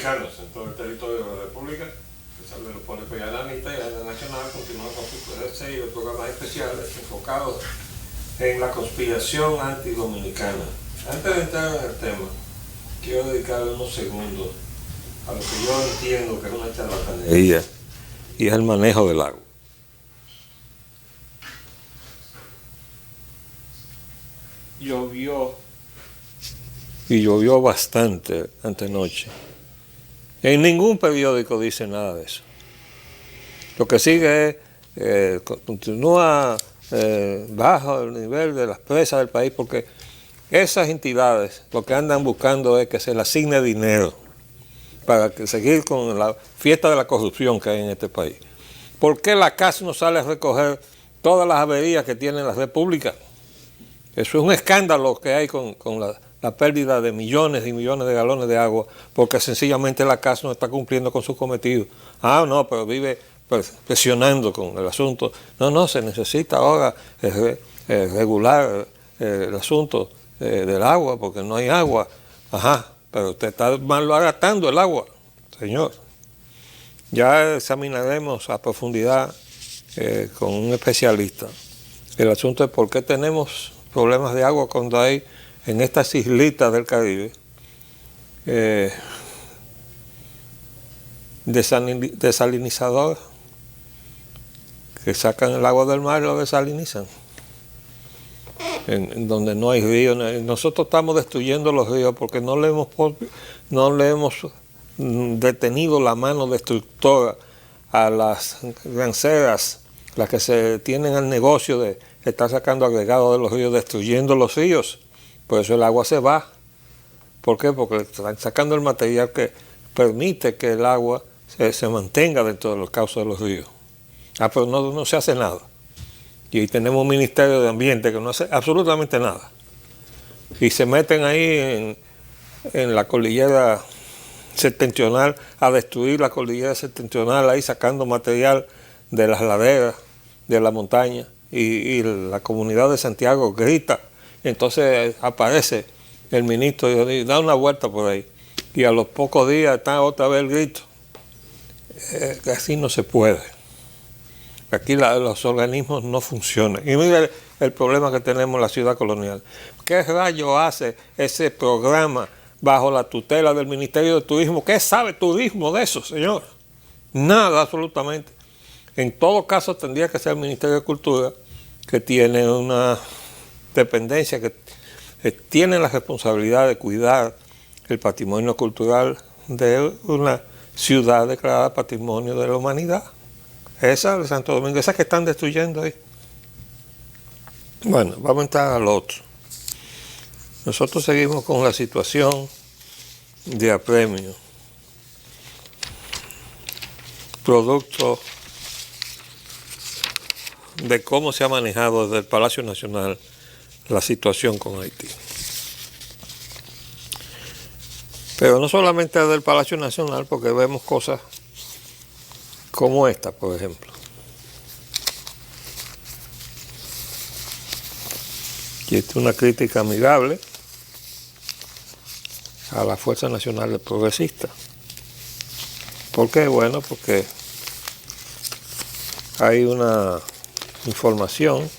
americanos en todo el territorio de la República, que se lo pone por allá la mitad, y la Nacional continúa con su serie de programas especiales enfocados en la conspiración antidominicana. Antes de entrar en el tema, quiero dedicarle unos segundos a lo que yo entiendo que es una charlatanería, y es el manejo del agua. Llovió, y llovió bastante antenoche. En ningún periódico dice nada de eso. Lo que sigue es, continúa bajo el nivel de las presas del país, porque esas entidades lo que andan buscando es que se le asigne dinero para seguir con la fiesta de la corrupción que hay en este país. ¿Por qué la CAS no sale a recoger todas las averías que tienen las repúblicas? Eso es un escándalo que hay con la pérdida de millones y millones de galones de agua, porque sencillamente la CAS no está cumpliendo con su cometido. Ah, no, pero vive presionando con el asunto. No, se necesita ahora regular el asunto del agua, porque no hay agua. Ajá, pero usted está malbaratando el agua, señor. Ya examinaremos a profundidad con un especialista el asunto de por qué tenemos problemas de agua cuando hay en estas islitas del Caribe desalinizadores que sacan el agua del mar y lo desalinizan, en donde no hay ríos. Nosotros estamos destruyendo los ríos porque no le hemos detenido la mano destructora a las ranceras, las que se tienen al negocio de estar sacando agregados de los ríos, destruyendo los ríos. Por eso el agua se va. ¿Por qué? Porque están sacando el material que permite que el agua se mantenga dentro de los cauces de los ríos. Pero no se hace nada. Y ahí tenemos un Ministerio de Ambiente que no hace absolutamente nada. Y se meten ahí en la cordillera septentrional a destruir la cordillera septentrional, ahí sacando material de las laderas, de la montaña, y la comunidad de Santiago grita. Entonces aparece el ministro y da una vuelta por ahí, y a los pocos días está otra vez el grito. Así no se puede. Aquí los organismos no funcionan. Y mira el problema que tenemos en la ciudad colonial. ¿Qué rayo hace ese programa bajo la tutela del Ministerio de Turismo? ¿Qué sabe turismo de eso, señor? Nada, absolutamente. En todo caso tendría que ser el Ministerio de Cultura, que tiene una dependencia, que tiene la responsabilidad de cuidar el patrimonio cultural de una ciudad declarada Patrimonio de la Humanidad. Esa de Santo Domingo, esa que están destruyendo ahí. Bueno, vamos a entrar al otro. Nosotros seguimos con la situación de apremio, producto de cómo se ha manejado desde el Palacio Nacional la situación con Haití. Pero no solamente desde el Palacio Nacional, porque vemos cosas como esta, por ejemplo. Y esta es una crítica amigable a la Fuerza Nacional Progresista. ¿Por qué? Bueno, porque hay una información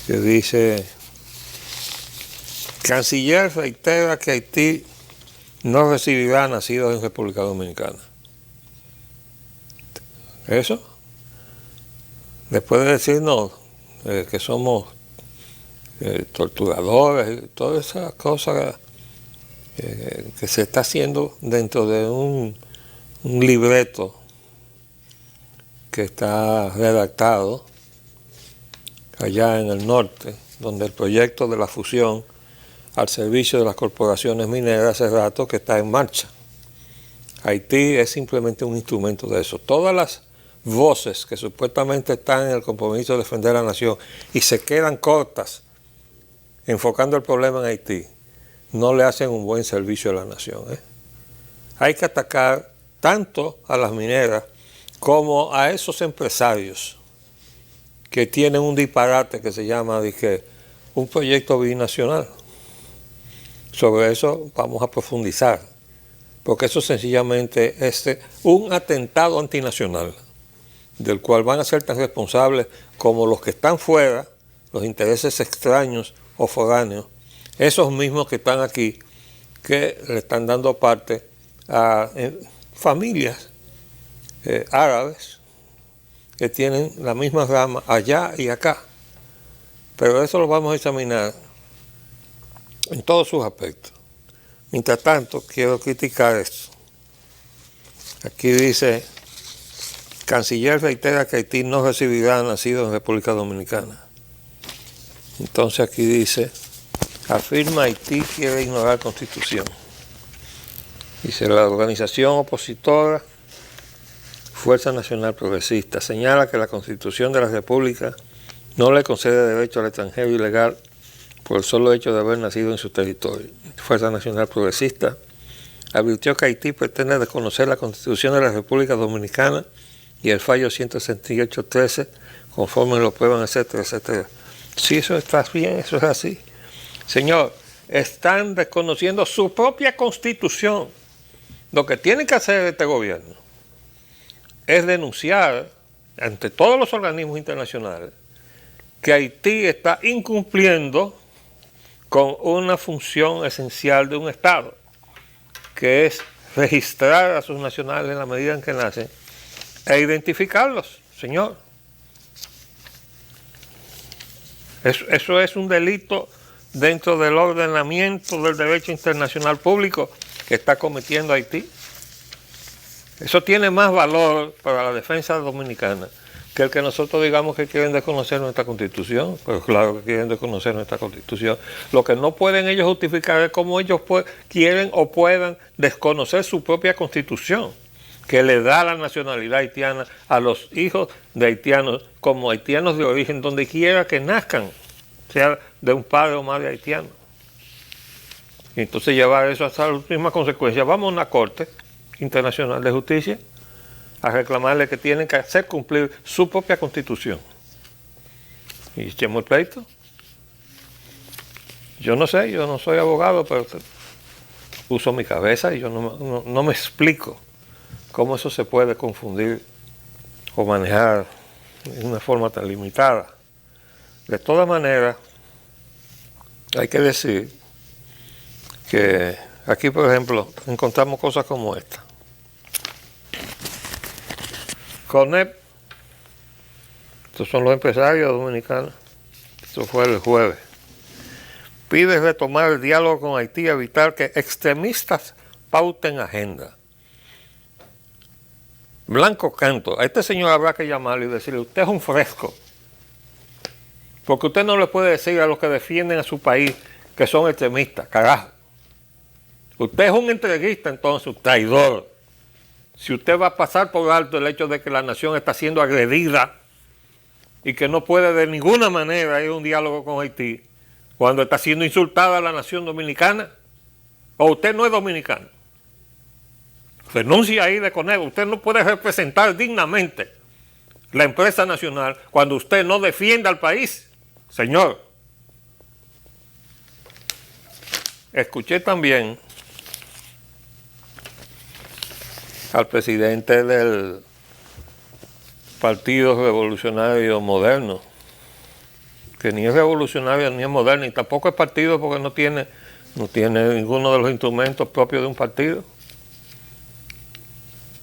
que dice: Canciller reitera que Haití no recibirá nacidos en República Dominicana. Eso, después de decirnos que somos torturadores y todas esas cosas que se está haciendo dentro de un libreto que está redactado allá en el norte, donde el proyecto de la fusión al servicio de las corporaciones mineras hace rato que está en marcha. Haití es simplemente un instrumento de eso. Todas las voces que supuestamente están en el compromiso de defender a la nación y se quedan cortas enfocando el problema en Haití, no le hacen un buen servicio a la nación. Hay que atacar tanto a las mineras como a esos empresarios que tienen un disparate que se llama un proyecto binacional. Sobre eso vamos a profundizar, porque eso sencillamente es un atentado antinacional, del cual van a ser tan responsables como los que están fuera, los intereses extraños o foráneos, esos mismos que están aquí, que le están dando parte a familias árabes que tienen la misma rama allá y acá. Pero eso lo vamos a examinar en todos sus aspectos. Mientras tanto, quiero criticar esto. Aquí dice: Canciller reitera que Haití no recibirá nacidos en República Dominicana. Entonces aquí dice: afirma Haití quiere ignorar Constitución. Dice: la organización opositora Fuerza Nacional Progresista señala que la Constitución de la República no le concede derecho al extranjero ilegal por el solo hecho de haber nacido en su territorio. Fuerza Nacional Progresista advirtió que Haití pretende desconocer la Constitución de la República Dominicana y el fallo 168.13, conforme lo prueban, etcétera, etcétera. Sí, eso está bien, eso es así. Señor, están desconociendo su propia Constitución. Lo que tiene que hacer este gobierno es denunciar ante todos los organismos internacionales que Haití está incumpliendo con una función esencial de un Estado, que es registrar a sus nacionales en la medida en que nacen e identificarlos, señor. Eso es un delito dentro del ordenamiento del derecho internacional público que está cometiendo Haití. Eso tiene más valor para la defensa dominicana que el que nosotros digamos que quieren desconocer nuestra Constitución. Pero claro que quieren desconocer nuestra Constitución. Lo que no pueden ellos justificar es cómo ellos quieren o puedan desconocer su propia Constitución, que le da la nacionalidad haitiana a los hijos de haitianos como haitianos de origen, donde quiera que nazcan, sea de un padre o madre haitiano. Y entonces llevar eso hasta las mismas consecuencias. Vamos a una Corte Internacional de Justicia a reclamarle que tienen que hacer cumplir su propia Constitución. Y echemos el pleito. Yo no sé, yo no soy abogado, pero uso mi cabeza y yo no me explico cómo eso se puede confundir o manejar de una forma tan limitada. De todas maneras, hay que decir que aquí, por ejemplo, encontramos cosas como esta. CONEP, estos son los empresarios dominicanos, esto fue el jueves, pide retomar el diálogo con Haití y evitar que extremistas pauten agenda. Blanco Canto, a este señor habrá que llamarle y decirle: usted es un fresco, porque usted no le puede decir a los que defienden a su país que son extremistas, carajo. Usted es un entreguista, entonces, un traidor. Si usted va a pasar por alto el hecho de que la nación está siendo agredida y que no puede de ninguna manera ir a un diálogo con Haití, cuando está siendo insultada la nación dominicana, o usted no es dominicano, renuncia ahí de CONEP. Usted no puede representar dignamente la empresa nacional cuando usted no defienda al país, señor. Escuché también al presidente del Partido Revolucionario Moderno, que ni es revolucionario ni es moderno, y tampoco es partido porque no tiene ninguno de los instrumentos propios de un partido.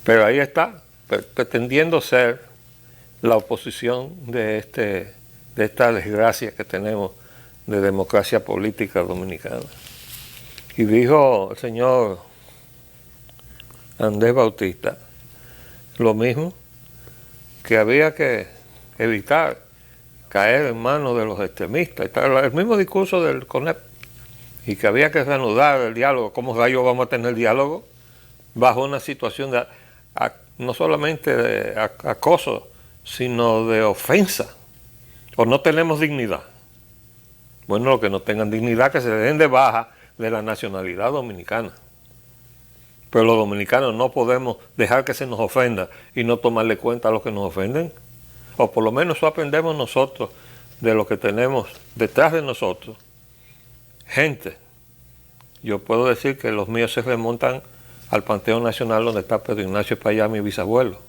Pero ahí está, pretendiendo ser la oposición de esta desgracia que tenemos de democracia política dominicana. Y dijo el señor Andrés Bautista lo mismo, que había que evitar caer en manos de los extremistas. El mismo discurso del CONEP, y que había que reanudar el diálogo. ¿Cómo rayos vamos a tener diálogo bajo una situación de no solamente de acoso, sino de ofensa? ¿O no tenemos dignidad? Bueno, los que no tengan dignidad, que se den de baja de la nacionalidad dominicana. Pero los dominicanos no podemos dejar que se nos ofenda y no tomarle cuenta a los que nos ofenden. O por lo menos eso aprendemos nosotros de lo que tenemos detrás de nosotros. Gente yo puedo decir que los míos se remontan al Panteón Nacional donde está Pedro Ignacio Espaillat, mi bisabuelo.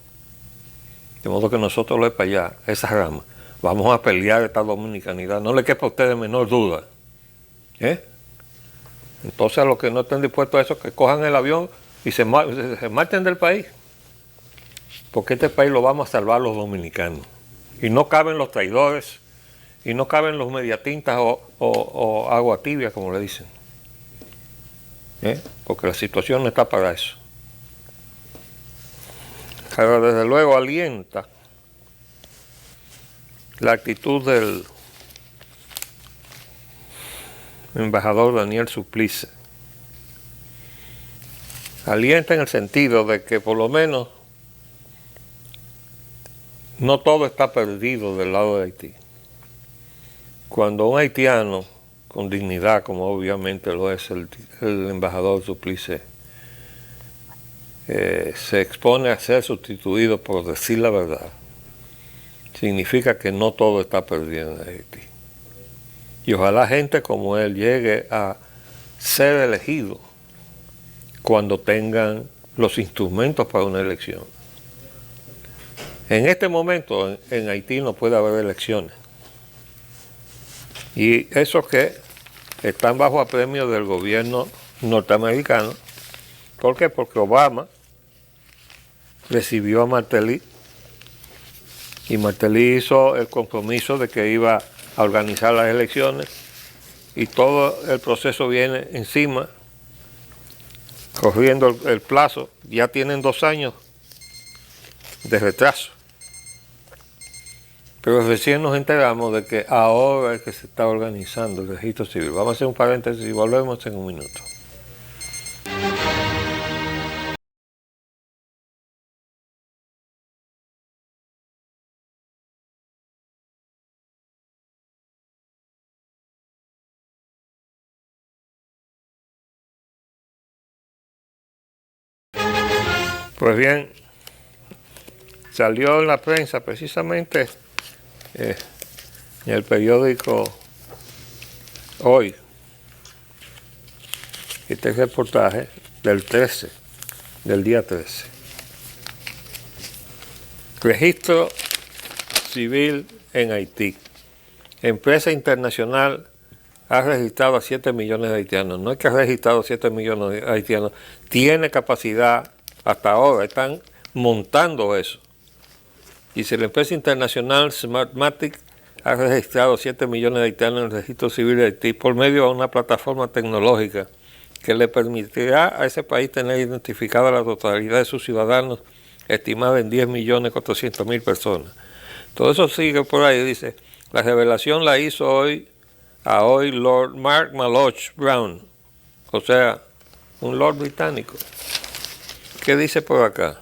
De modo que nosotros los Espaillat, esa rama, vamos a pelear esta dominicanidad. No le quepa a ustedes menor duda. Entonces a los que no estén dispuestos a eso, que cojan el avión y se marchen del país. Porque este país lo vamos a salvar los dominicanos. Y no caben los traidores, y no caben los mediatintas o agua tibia, como le dicen. Porque la situación no está para eso. Pero desde luego alienta la actitud del embajador Daniel Suplicy. Alienta en el sentido de que por lo menos no todo está perdido del lado de Haití. Cuando un haitiano con dignidad, como obviamente lo es el embajador Suplicy, se expone a ser sustituido por decir la verdad, significa que no todo está perdido en Haití. Y ojalá gente como él llegue a ser elegido cuando tengan los instrumentos para una elección. En este momento en Haití no puede haber elecciones. Y esos que están bajo apremio del gobierno norteamericano, ¿por qué? Porque Obama recibió a Martelly y Martelly hizo el compromiso de que iba a organizar las elecciones y todo el proceso viene encima, corriendo el plazo. Ya tienen 2 años de retraso. Pero recién nos enteramos de que ahora es que se está organizando el registro civil. Vamos a hacer un paréntesis y volvemos en un minuto. Pues bien, salió en la prensa precisamente en el periódico Hoy este reportaje del día 13. Registro civil en Haití. Empresa internacional ha registrado a 7 millones de haitianos. No es que ha registrado 7 millones de haitianos, tiene capacidad hasta ahora, están montando eso. Y si la empresa internacional Smartmatic ha registrado 7 millones de haitianos en el registro civil de Haití por medio de una plataforma tecnológica que le permitirá a ese país tener identificada la totalidad de sus ciudadanos, estimada en 10.400.000 personas. Todo eso sigue por ahí, dice, la revelación la hizo hoy Lord Mark Maloch Brown, o sea, un lord británico. ¿Qué dice por acá?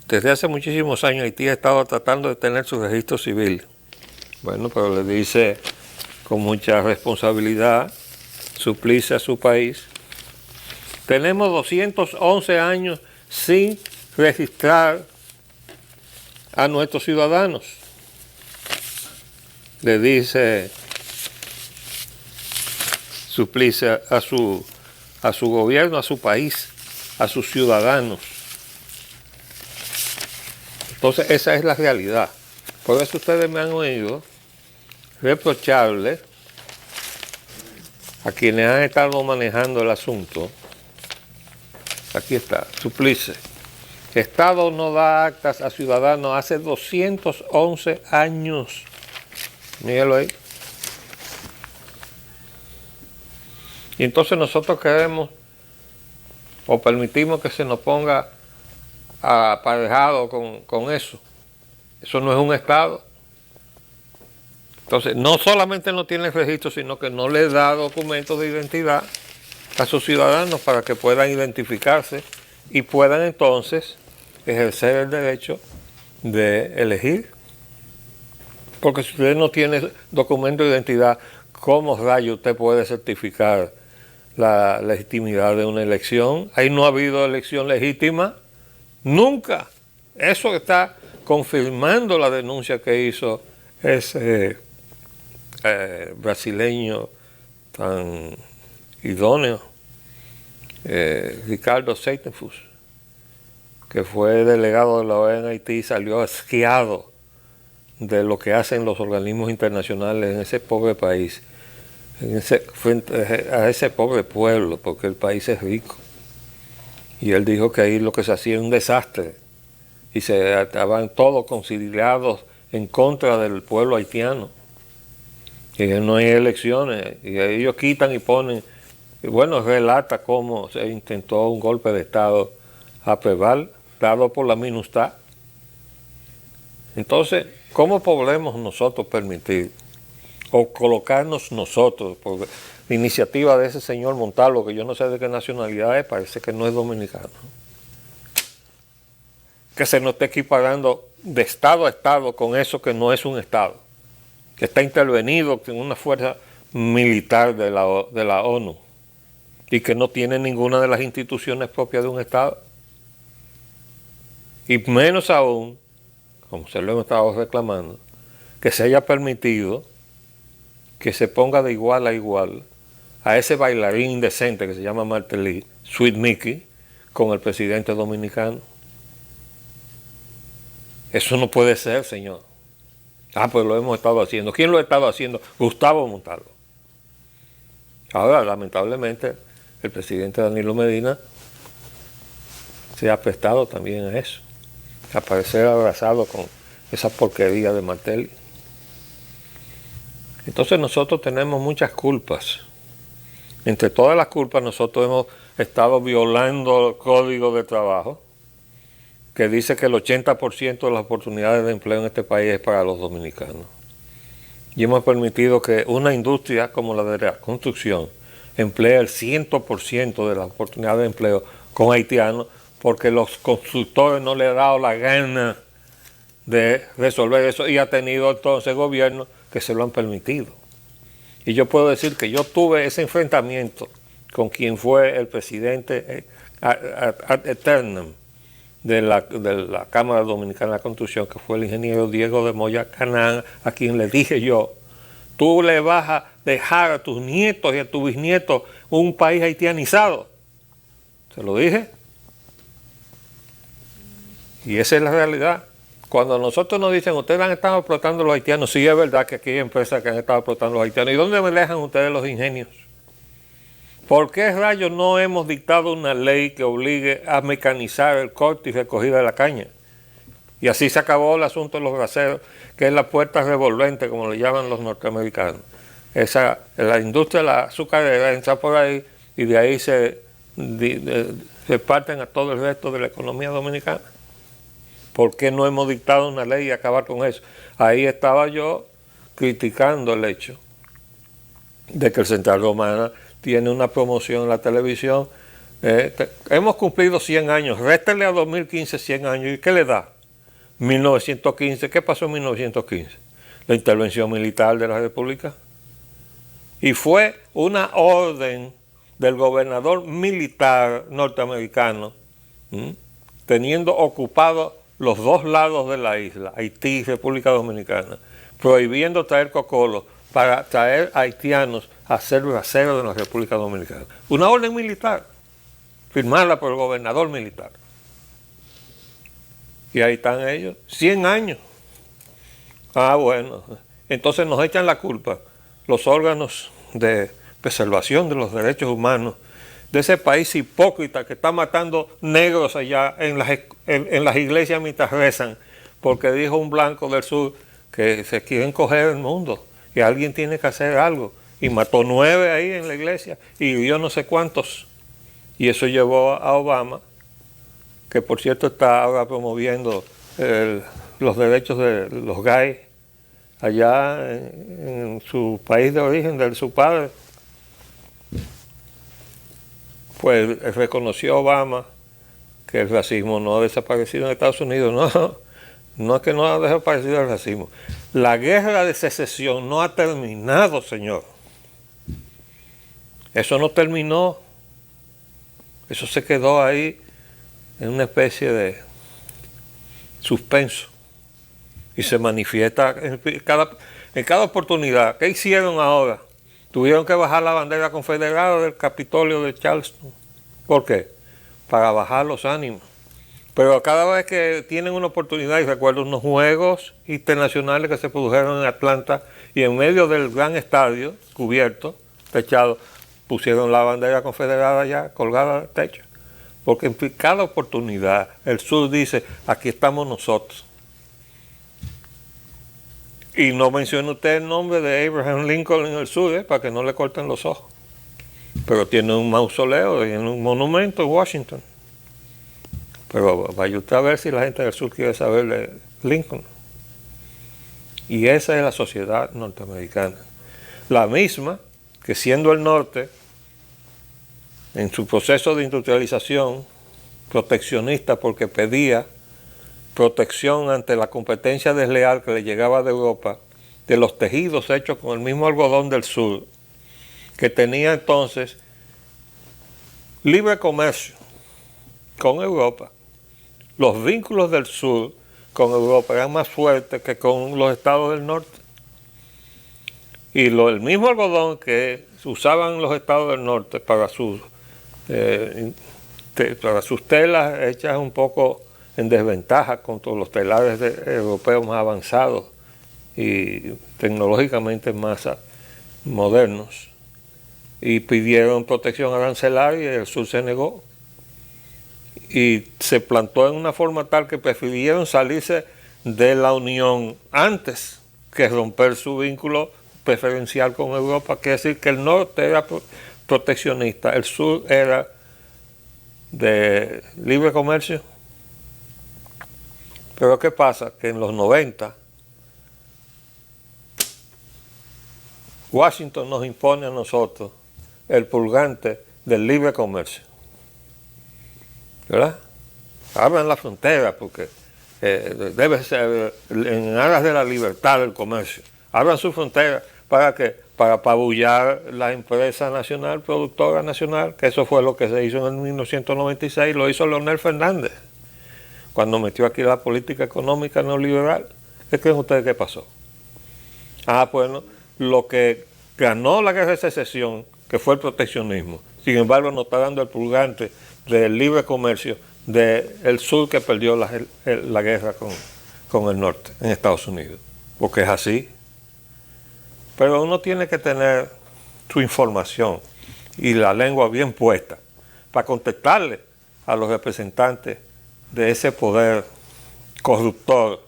Desde hace muchísimos años Haití ha estado tratando de tener su registro civil. Bueno, pero le dice con mucha responsabilidad, Suplicy a su país. Tenemos 211 años sin registrar a nuestros ciudadanos. Le dice Suplicy a su gobierno, a su país, a sus ciudadanos. Entonces esa es la realidad. Por eso ustedes me han oído reprocharle a quienes han estado manejando el asunto. Aquí está, Suplicy. Estado no da actas a ciudadanos hace 211 años. Mírenlo ahí. Y entonces nosotros queremos o permitimos que se nos ponga aparejado con eso. Eso no es un Estado. Entonces, no solamente no tiene registro, sino que no le da documentos de identidad a sus ciudadanos para que puedan identificarse y puedan entonces ejercer el derecho de elegir. Porque si usted no tiene documento de identidad, ¿cómo rayo usted puede certificar la legitimidad de una elección? Ahí no ha habido elección legítima nunca. Eso está confirmando la denuncia que hizo ese brasileño tan idóneo, Ricardo Seitenfuss, que fue delegado de la OEA en Haití, salió asqueado de lo que hacen los organismos internacionales en ese pobre país, frente a ese pobre pueblo, porque el país es rico. Y él dijo que ahí lo que se hacía era un desastre, y se estaban todos conciliados en contra del pueblo haitiano, y no hay elecciones, y ellos quitan y ponen, y bueno, relata cómo se intentó un golpe de Estado a Preval, dado por la MINUSTAH. Entonces, ¿cómo podemos nosotros permitir o colocarnos nosotros, por la iniciativa de ese señor Montalvo, que yo no sé de qué nacionalidad es, parece que no es dominicano, que se nos esté equiparando de Estado a Estado con eso que no es un Estado, que está intervenido en una fuerza militar de la ONU y que no tiene ninguna de las instituciones propias de un Estado? Y menos aún, como se lo hemos estado reclamando, que se haya permitido que se ponga de igual a igual a ese bailarín indecente que se llama Martelly, Sweet Mickey, con el presidente dominicano. Eso no puede ser, señor. Pues lo hemos estado haciendo. ¿Quién lo ha estado haciendo? Gustavo Montalvo. Ahora, lamentablemente, el presidente Danilo Medina se ha prestado también a eso, a parecer abrazado con esa porquería de Martelly. Entonces nosotros tenemos muchas culpas. Entre todas las culpas, nosotros hemos estado violando el Código de Trabajo, que dice que el 80% de las oportunidades de empleo en este país es para los dominicanos. Y hemos permitido que una industria como la de la construcción emplee el 100% de las oportunidades de empleo con haitianos, porque los constructores no le han dado la gana de resolver eso, y ha tenido entonces gobiernos que se lo han permitido. Y yo puedo decir que yo tuve ese enfrentamiento con quien fue el presidente ad eternum de la Cámara Dominicana de la Construcción, que fue el ingeniero Diego de Moya Canán, a quien le dije yo: tú le vas a dejar a tus nietos y a tus bisnietos un país haitianizado. Se lo dije. Y esa es la realidad. Cuando nosotros nos dicen, ustedes han estado explotando a los haitianos, sí es verdad que aquí hay empresas que han estado explotando a los haitianos. ¿Y dónde me dejan ustedes los ingenios? ¿Por qué rayos no hemos dictado una ley que obligue a mecanizar el corte y recogida de la caña? Y así se acabó el asunto de los braceros, que es la puerta revolvente, como le llaman los norteamericanos. La industria de la azucarera entra por ahí y de ahí se parten a todo el resto de la economía dominicana. ¿Por qué no hemos dictado una ley y acabar con eso? Ahí estaba yo criticando el hecho de que el Central Romana tiene una promoción en la televisión. Hemos cumplido 100 años, réstele a 2015 100 años, ¿y qué le da? 1915, ¿qué pasó en 1915? La intervención militar de la República. Y fue una orden del gobernador militar norteamericano, teniendo ocupado los dos lados de la isla, Haití y República Dominicana, prohibiendo traer cocolos para traer haitianos a hacer bracero de la República Dominicana. Una orden militar, firmada por el gobernador militar. Y ahí están ellos, 100 años. Bueno, entonces nos echan la culpa los órganos de preservación de los derechos humanos de ese país hipócrita que está matando negros allá en las iglesias mientras rezan, porque dijo un blanco del sur que se quieren coger el mundo y alguien tiene que hacer algo, y mató 9 ahí en la iglesia y yo no sé cuántos, y eso llevó a Obama, que por cierto está ahora promoviendo los derechos de los gays allá en su país de origen, de su padre. Pues reconoció Obama que el racismo no ha desaparecido en Estados Unidos. No es que no ha desaparecido el racismo. La guerra de secesión no ha terminado, señor. Eso no terminó. Eso se quedó ahí en una especie de suspenso. Y se manifiesta en cada oportunidad. ¿Qué hicieron ahora Tuvieron que bajar la bandera confederada del Capitolio de Charleston. ¿Por qué? Para bajar los ánimos. Pero cada vez que tienen una oportunidad, y recuerdo unos juegos internacionales que se produjeron en Atlanta, y en medio del gran estadio, cubierto, techado, pusieron la bandera confederada ya colgada del techo. Porque en cada oportunidad el sur dice, aquí estamos nosotros. Y no menciona usted el nombre de Abraham Lincoln en el sur, para que no le corten los ojos. Pero tiene un mausoleo, tiene un monumento en Washington. Pero vaya usted a ver si la gente del sur quiere saber de Lincoln. Y esa es la sociedad norteamericana. La misma que, siendo el norte, en su proceso de industrialización proteccionista, porque pedía protección ante la competencia desleal que le llegaba de Europa, de los tejidos hechos con el mismo algodón del sur, que tenía entonces libre comercio con Europa. Los vínculos del sur con Europa eran más fuertes que con los estados del norte. Y el mismo algodón que usaban los estados del norte para sus telas hechas un poco en desventaja contra los telares europeos más avanzados y tecnológicamente más modernos, y pidieron protección arancelaria y el sur se negó. Y se plantó en una forma tal que prefirieron salirse de la Unión antes que romper su vínculo preferencial con Europa. Quiere decir que el norte era proteccionista, el sur era de libre comercio. Pero ¿qué pasa? Que en los 90 Washington nos impone a nosotros el purgante del libre comercio, ¿verdad? Abran la frontera porque debe ser en aras de la libertad del comercio. Abran su frontera para que para apabullar la empresa nacional, productora nacional, que eso fue lo que se hizo en 1996, lo hizo Leonel Fernández, cuando metió aquí la política económica neoliberal. ¿Qué creen ustedes que pasó? Bueno, lo que ganó la guerra de secesión, que fue el proteccionismo, sin embargo nos está dando el purgante del libre comercio del sur, que perdió la guerra con el norte en Estados Unidos, porque es así. Pero uno tiene que tener su información y la lengua bien puesta para contestarle a los representantes de ese poder corruptor,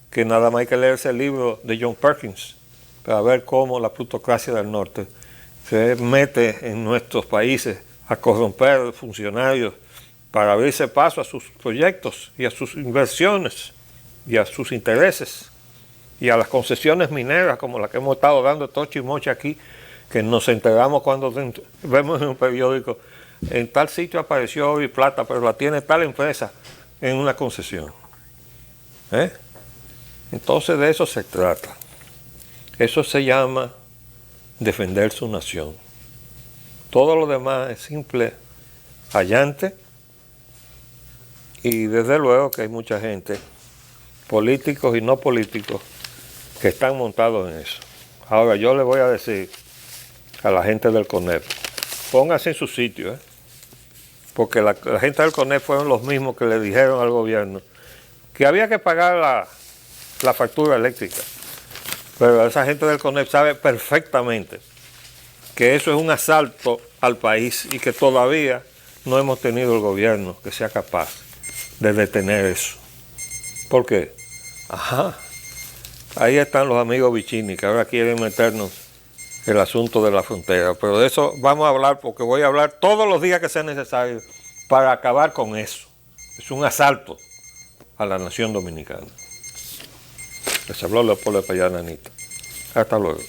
que nada más hay que leerse el libro de John Perkins para ver cómo la plutocracia del norte se mete en nuestros países a corromper funcionarios para abrirse paso a sus proyectos y a sus inversiones y a sus intereses y a las concesiones mineras como la que hemos estado dando tochi y mocha aquí, que nos enteramos cuando vemos en un periódico, en tal sitio apareció oro y plata, pero la tiene tal empresa en una concesión. Entonces de eso se trata. Eso se llama defender su nación. Todo lo demás es simple allante, y desde luego que hay mucha gente, políticos y no políticos, que están montados en eso. Ahora yo le voy a decir a la gente del CONEP, pónganse en su sitio, porque la gente del CONEP fueron los mismos que le dijeron al gobierno que había que pagar la factura eléctrica. Pero esa gente del CONEP sabe perfectamente que eso es un asalto al país y que todavía no hemos tenido el gobierno que sea capaz de detener eso. ¿Por qué? Ahí están los amigos Vicini, que ahora quieren meternos el asunto de la frontera. Pero de eso vamos a hablar, porque voy a hablar todos los días que sea necesario para acabar con eso. Es un asalto a la nación dominicana. Les habló Leopoldo Payán Anita. Hasta luego.